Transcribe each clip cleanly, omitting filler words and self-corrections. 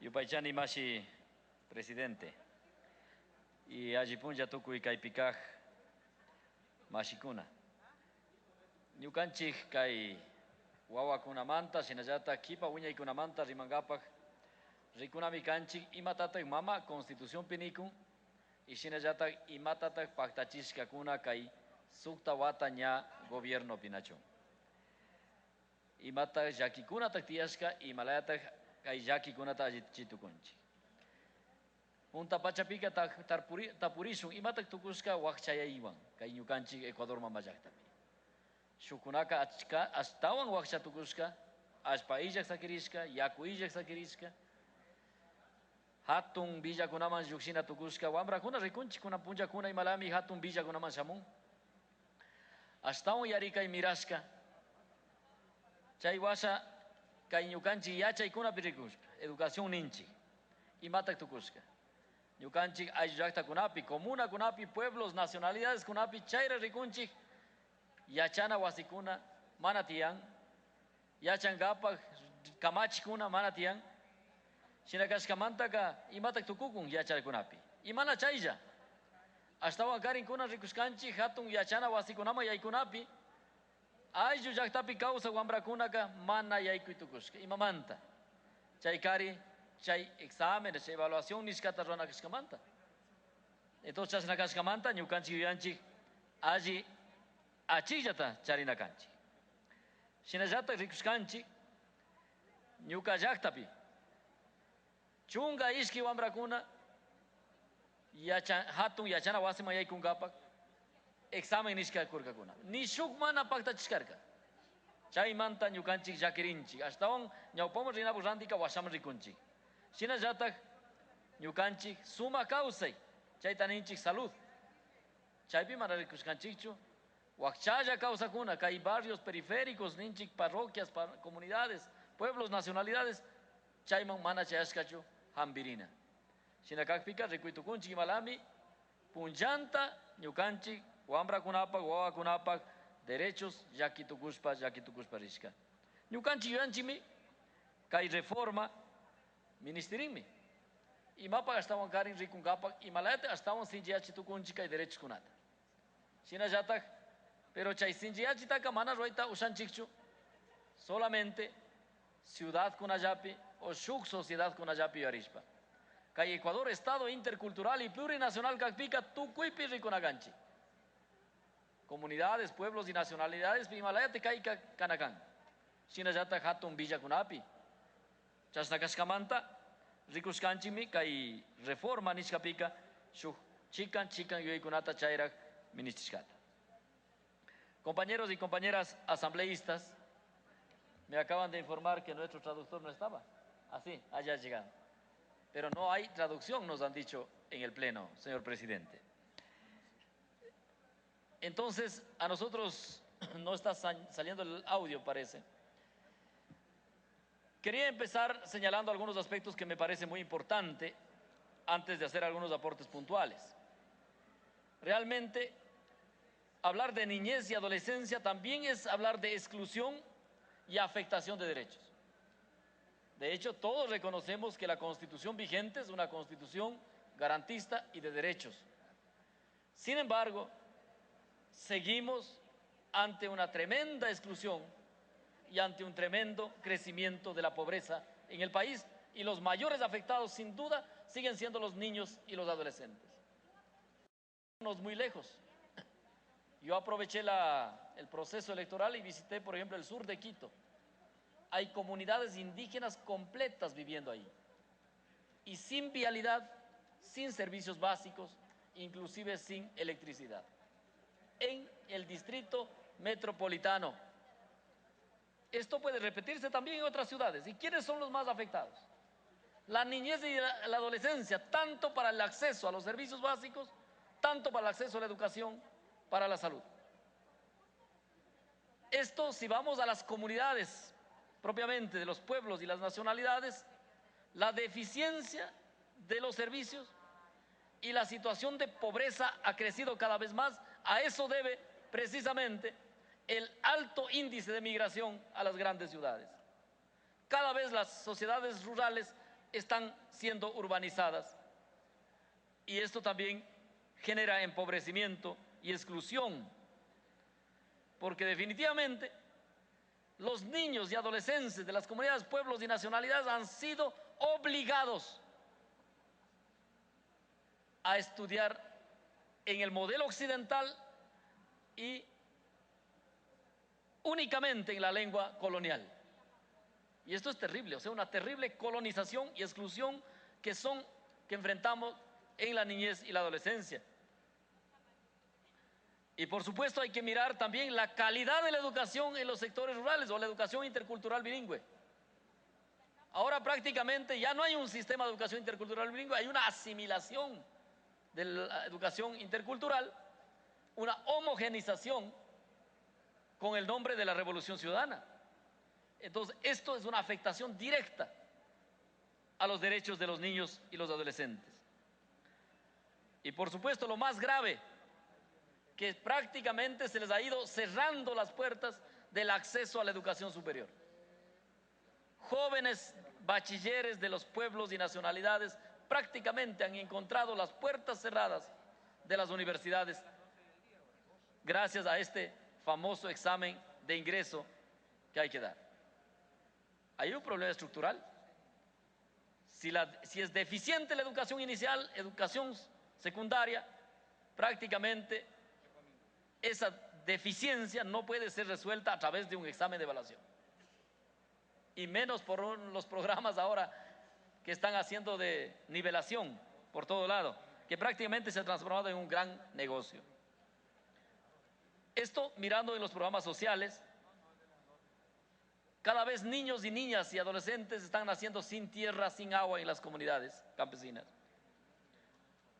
Yupaychani mashi presidente. Y allipunlla tukuy kaypikaj mashikuna. Ñukanchik kay wawakunamanta shinallata kipa wiñaykunamanta rimangapaj rikunami kanchik imatatak mama constitución pinikun y shinallatak imatatak paktachishkakuna kay sukta wata ña gobierno pinachun. Imatak llakikunatak tiyashka imalayatak kay llakikunata allichitukunchik. Punta pachapika tapurishun imatak tukushka wakchayaywan kay ñukanchik Ecuador mamallaktapi. Shukunaka ashtawan wakcha tukushka, ashpa illak sakirishka, yaku illak sakirishka. Hatun villakunaman lluksina tukushka, wambrakuna rikunchik kuna punchakuna imalami hatun villakunaman shamun. Ashtawan yarikay mirashka. Chay washa kay ñukanchik yachaykunapi rikushka, educación ninchik, imatak tukushka. Ñukanchik ayllaktakunapi, comunakunapi, pueblos, nacionalidades kunapi chayra rikunchik yachana wasikuna mana tiyan, yachankapak kamachikuna mana tiyan. Shinakashkamantaka imatak tukukun yacharkunapi. Imana chaylla. Ashtawan karinkuna rikushkanchik hatun yachana wasikunama yaykunapi. Ayllu llaktapi kawsa wambrakunaka mana yaykuy tukushka. Imamanta. Chay kari, chay exámenes, evaluación nishkata ruanakashkamanta. Entonces chasnakashkamanta ñukanchik yuyanchik alli achillata charinakanchik. Shinallata rikushkanchik ñuka llaktapi chunga ishki wambrakuna hatun yachana wasima yaykunkapak examen nishka kurkakuna. Ni shuk mana paktachishkarka. Chaymanta ñukanchik llakirinchik. Ashtawan ñawpamos rinapu rantika washaman rikunchik. Shinallatak ñukanchik suma kawsay. Chayta ninchik salud. Chaypi mana rikushkanchikchu. Wakchalla kawsakuna, kay barrios periféricos, ninchik parroquias, comunidades, pueblos, nacionalidades, chayman mana chayashkachu hambirina. Shinakakpika rikuitukunchik imalami, punchanta ñukanchik, wambrakunapak, wawakunapak, derechos llakitukushpa rishka. Ñukanchik yuyanchimi, kay reforma, ministerimi. Imapak ashtawan karin rikunkapak, imalayate ashtawan sinchiyachitukunchik kay derechos kunata. Shinallatak, pero chay sinchiyachitaka mana ruayta ushanchikchu, solamente ciudad kunallapi o shuk sociedad kunallapi yarishpa. Kay Ecuador Estado intercultural y plurinacional kakpika tukuypi rikunakanchik. Comunidades, pueblos y nacionalidades pimalayate kay kanakan. Shinallatak hatun villakunapi. Chasnakashkamanta rikushkanchimi kay reforma nishkapika shuk chikan yuyaykunata chayrak ministishkata. Compañeros y compañeras asambleístas, me acaban de informar que nuestro traductor no estaba. Así, haya llegado. Pero no hay traducción, nos han dicho en el Pleno, señor presidente. Entonces, a nosotros no está saliendo el audio, parece. Quería empezar señalando algunos aspectos que me parece muy importante antes de hacer algunos aportes puntuales. Realmente, hablar de niñez y adolescencia también es hablar de exclusión y afectación de derechos. De hecho, todos reconocemos que la Constitución vigente es una Constitución garantista y de derechos. Sin embargo, seguimos ante una tremenda exclusión y ante un tremendo crecimiento de la pobreza en el país, y los mayores afectados, sin duda, siguen siendo los niños y los adolescentes. No es muy lejos. Yo aproveché el proceso electoral y visité, por ejemplo, el sur de Quito. Hay comunidades indígenas completas viviendo ahí. Y sin vialidad, sin servicios básicos, inclusive sin electricidad. En el distrito metropolitano. Esto puede repetirse también en otras ciudades. ¿Y quiénes son los más afectados? La niñez y la adolescencia, tanto para el acceso a los servicios básicos, tanto para el acceso a la educación, para la salud. Esto, si vamos a las comunidades propiamente de los pueblos y las nacionalidades, la deficiencia de los servicios y la situación de pobreza ha crecido cada vez más. A eso debe precisamente el alto índice de migración a las grandes ciudades. Cada vez las sociedades rurales están siendo urbanizadas. Y esto también genera empobrecimiento y exclusión, porque definitivamente los niños y adolescentes de las comunidades, pueblos y nacionalidades han sido obligados a estudiar en el modelo occidental y únicamente en la lengua colonial. Y esto es terrible, o sea, una terrible colonización y exclusión que enfrentamos en la niñez y la adolescencia. Y por supuesto hay que mirar también la calidad de la educación en los sectores rurales o la educación intercultural bilingüe. Ahora prácticamente ya no hay un sistema de educación intercultural bilingüe, hay una asimilación de la educación intercultural, una homogenización con el nombre de la Revolución Ciudadana. Entonces, esto es una afectación directa a los derechos de los niños y los adolescentes. Y por supuesto, lo más grave, que prácticamente se les ha ido cerrando las puertas del acceso a la educación superior. Jóvenes bachilleres de los pueblos y nacionalidades prácticamente han encontrado las puertas cerradas de las universidades gracias a este famoso examen de ingreso que hay que dar. Hay un problema estructural. Si es deficiente la educación inicial, educación secundaria, prácticamente esa deficiencia no puede ser resuelta a través de un examen de evaluación. Y menos por los programas ahora que están haciendo de nivelación por todo lado, que prácticamente se ha transformado en un gran negocio. Esto mirando en los programas sociales, cada vez niños y niñas y adolescentes están naciendo sin tierra, sin agua en las comunidades campesinas,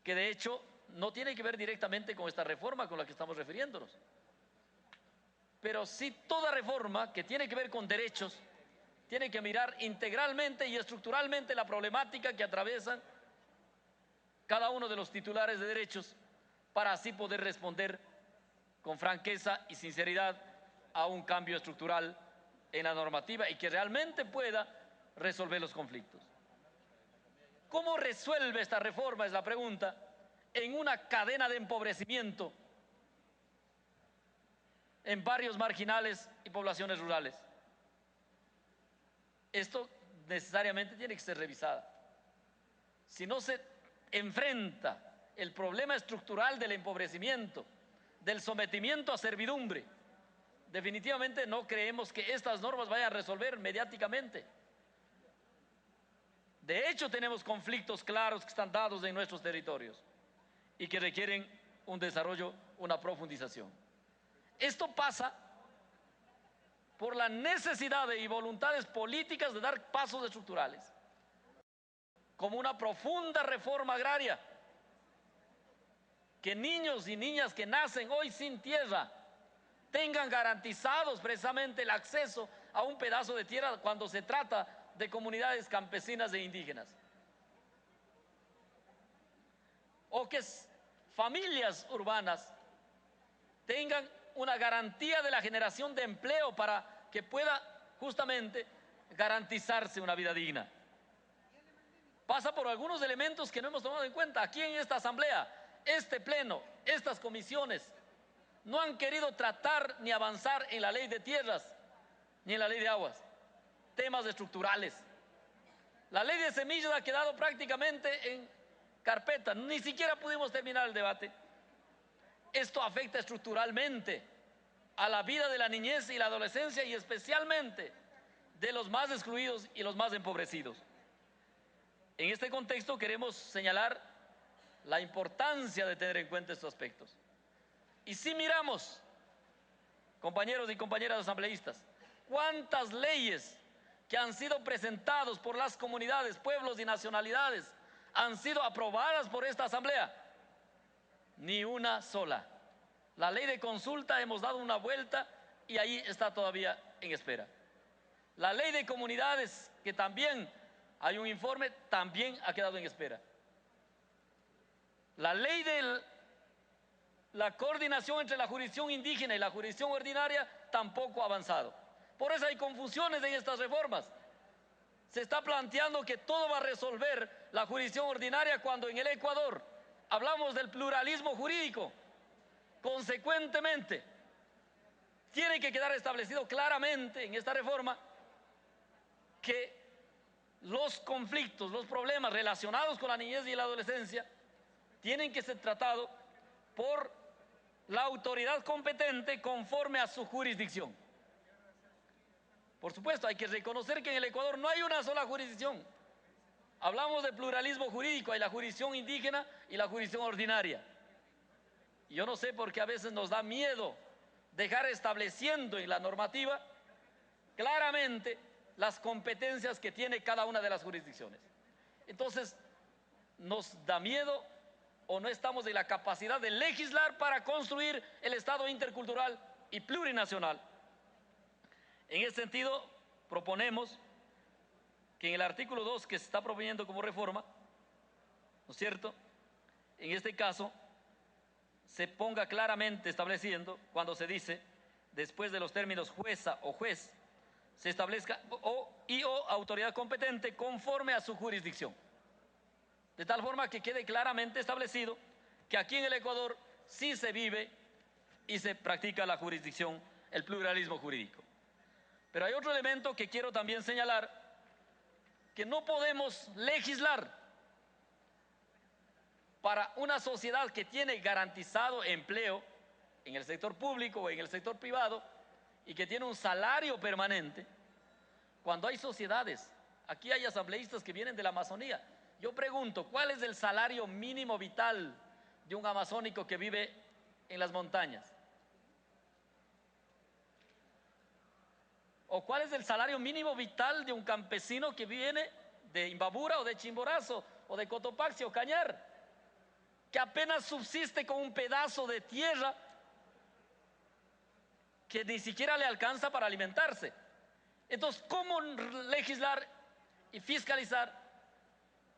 que de hecho no tiene que ver directamente con esta reforma con la que estamos refiriéndonos, pero sí toda reforma que tiene que ver con derechos tiene que mirar integralmente y estructuralmente la problemática que atraviesan cada uno de los titulares de derechos para así poder responder con franqueza y sinceridad a un cambio estructural en la normativa y que realmente pueda resolver los conflictos. ¿Cómo resuelve esta reforma? Es la pregunta. En una cadena de empobrecimiento en barrios marginales y poblaciones rurales. Esto necesariamente tiene que ser revisada. Si no se enfrenta el problema estructural del empobrecimiento, del sometimiento a servidumbre, definitivamente no creemos que estas normas vayan a resolver mediáticamente. De hecho, tenemos conflictos claros que están dados en nuestros territorios y que requieren un desarrollo, una profundización. Esto pasa por la necesidad y voluntades políticas de dar pasos estructurales, como una profunda reforma agraria, que niños y niñas que nacen hoy sin tierra tengan garantizados precisamente el acceso a un pedazo de tierra cuando se trata de comunidades campesinas e indígenas. O que familias urbanas tengan una garantía de la generación de empleo para que pueda justamente garantizarse una vida digna. Pasa por algunos elementos que no hemos tomado en cuenta. Aquí en esta asamblea, este pleno, estas comisiones no han querido tratar ni avanzar en la ley de tierras ni en la ley de aguas, temas estructurales. La ley de semillas ha quedado prácticamente en carpeta, ni siquiera pudimos terminar el debate. Esto afecta estructuralmente a la vida de la niñez y la adolescencia y especialmente de los más excluidos y los más empobrecidos. En este contexto queremos señalar la importancia de tener en cuenta estos aspectos. Y si miramos, compañeros y compañeras asambleístas, cuántas leyes que han sido presentados por las comunidades, pueblos y nacionalidades han sido aprobadas por esta asamblea, ni una sola. La ley de consulta hemos dado una vuelta y ahí está todavía en espera. La ley de comunidades, que también hay un informe, también ha quedado en espera. La ley de la coordinación entre la jurisdicción indígena y la jurisdicción ordinaria tampoco ha avanzado. Por eso hay confusiones en estas reformas. se está planteando que todo va a resolver la jurisdicción ordinaria cuando en el Ecuador hablamos del pluralismo jurídico. Consecuentemente, tiene que quedar establecido claramente en esta reforma que los conflictos, los problemas relacionados con la niñez y la adolescencia tienen que ser tratados por la autoridad competente conforme a su jurisdicción. Por supuesto, hay que reconocer que en el Ecuador no hay una sola jurisdicción. Hablamos de pluralismo jurídico, hay la jurisdicción indígena y la jurisdicción ordinaria. Y yo no sé por qué a veces nos da miedo dejar estableciendo en la normativa claramente las competencias que tiene cada una de las jurisdicciones. Entonces, nos da miedo o no estamos en la capacidad de legislar para construir el Estado intercultural y plurinacional. En ese sentido, proponemos que en el artículo 2 que se está proponiendo como reforma, ¿no es cierto?, en este caso, se ponga claramente estableciendo, cuando se dice, después de los términos jueza o juez, se establezca o autoridad competente conforme a su jurisdicción. De tal forma que quede claramente establecido que aquí en el Ecuador sí se vive y se practica la jurisdicción, el pluralismo jurídico. Pero hay otro elemento que quiero también señalar, que no podemos legislar para una sociedad que tiene garantizado empleo en el sector público o en el sector privado y que tiene un salario permanente, cuando hay sociedades, aquí hay asambleístas que vienen de la Amazonía. Yo pregunto, ¿cuál es el salario mínimo vital de un amazónico que vive en las montañas? ¿O cuál es el salario mínimo vital de un campesino que viene de Imbabura o de Chimborazo o de Cotopaxi o Cañar, que apenas subsiste con un pedazo de tierra que ni siquiera le alcanza para alimentarse? Entonces, ¿cómo legislar y fiscalizar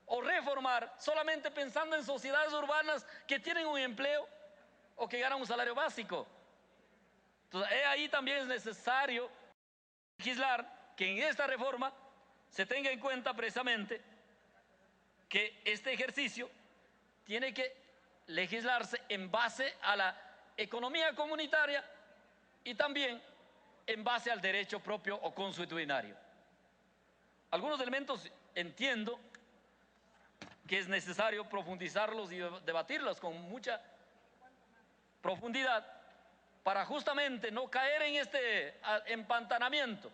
o reformar solamente pensando en sociedades urbanas que tienen un empleo o que ganan un salario básico? Entonces, ahí también es necesario legislar que en esta reforma se tenga en cuenta precisamente que este ejercicio tiene que legislarse en base a la economía comunitaria y también en base al derecho propio o consuetudinario. Algunos elementos entiendo que es necesario profundizarlos y debatirlos con mucha profundidad para justamente no caer en este empantanamiento,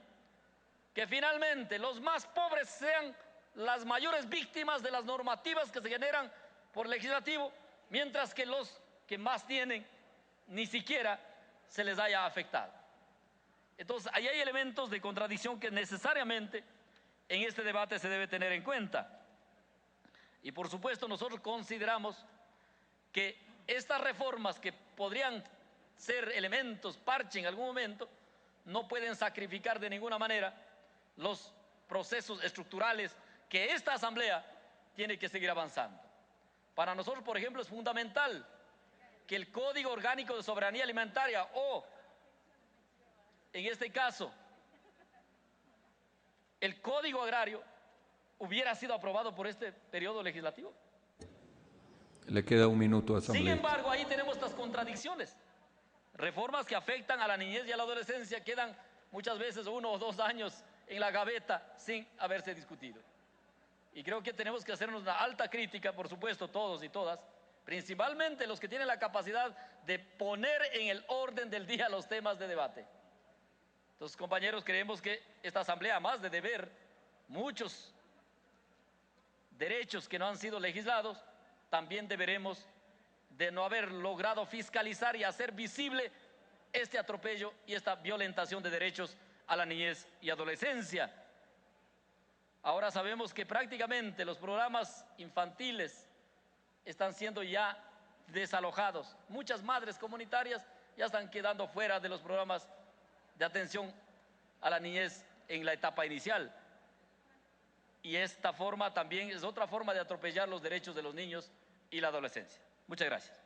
que finalmente los más pobres sean las mayores víctimas de las normativas que se generan por legislativo, mientras que los que más tienen ni siquiera se les haya afectado. Entonces, ahí hay elementos de contradicción que necesariamente en este debate se debe tener en cuenta. Y por supuesto nosotros consideramos que estas reformas que podrían ser elementos, parche en algún momento, no pueden sacrificar de ninguna manera los procesos estructurales que esta Asamblea tiene que seguir avanzando. Para nosotros, por ejemplo, es fundamental que el Código Orgánico de Soberanía Alimentaria o, en este caso, el Código Agrario hubiera sido aprobado por este periodo legislativo. Le queda un minuto, asambleísta. Sin embargo, ahí tenemos estas contradicciones. Reformas que afectan a la niñez y a la adolescencia quedan muchas veces 1 o 2 años en la gaveta sin haberse discutido. Y creo que tenemos que hacernos una alta crítica, por supuesto, todos y todas, principalmente los que tienen la capacidad de poner en el orden del día los temas de debate. Entonces, compañeros, creemos que esta Asamblea, además de deber muchos derechos que no han sido legislados, también deberemos de no haber logrado fiscalizar y hacer visible este atropello y esta violentación de derechos a la niñez y adolescencia. Ahora sabemos que prácticamente los programas infantiles están siendo ya desalojados. Muchas madres comunitarias ya están quedando fuera de los programas de atención a la niñez en la etapa inicial. Y esta forma también es otra forma de atropellar los derechos de los niños y la adolescencia. Muchas gracias.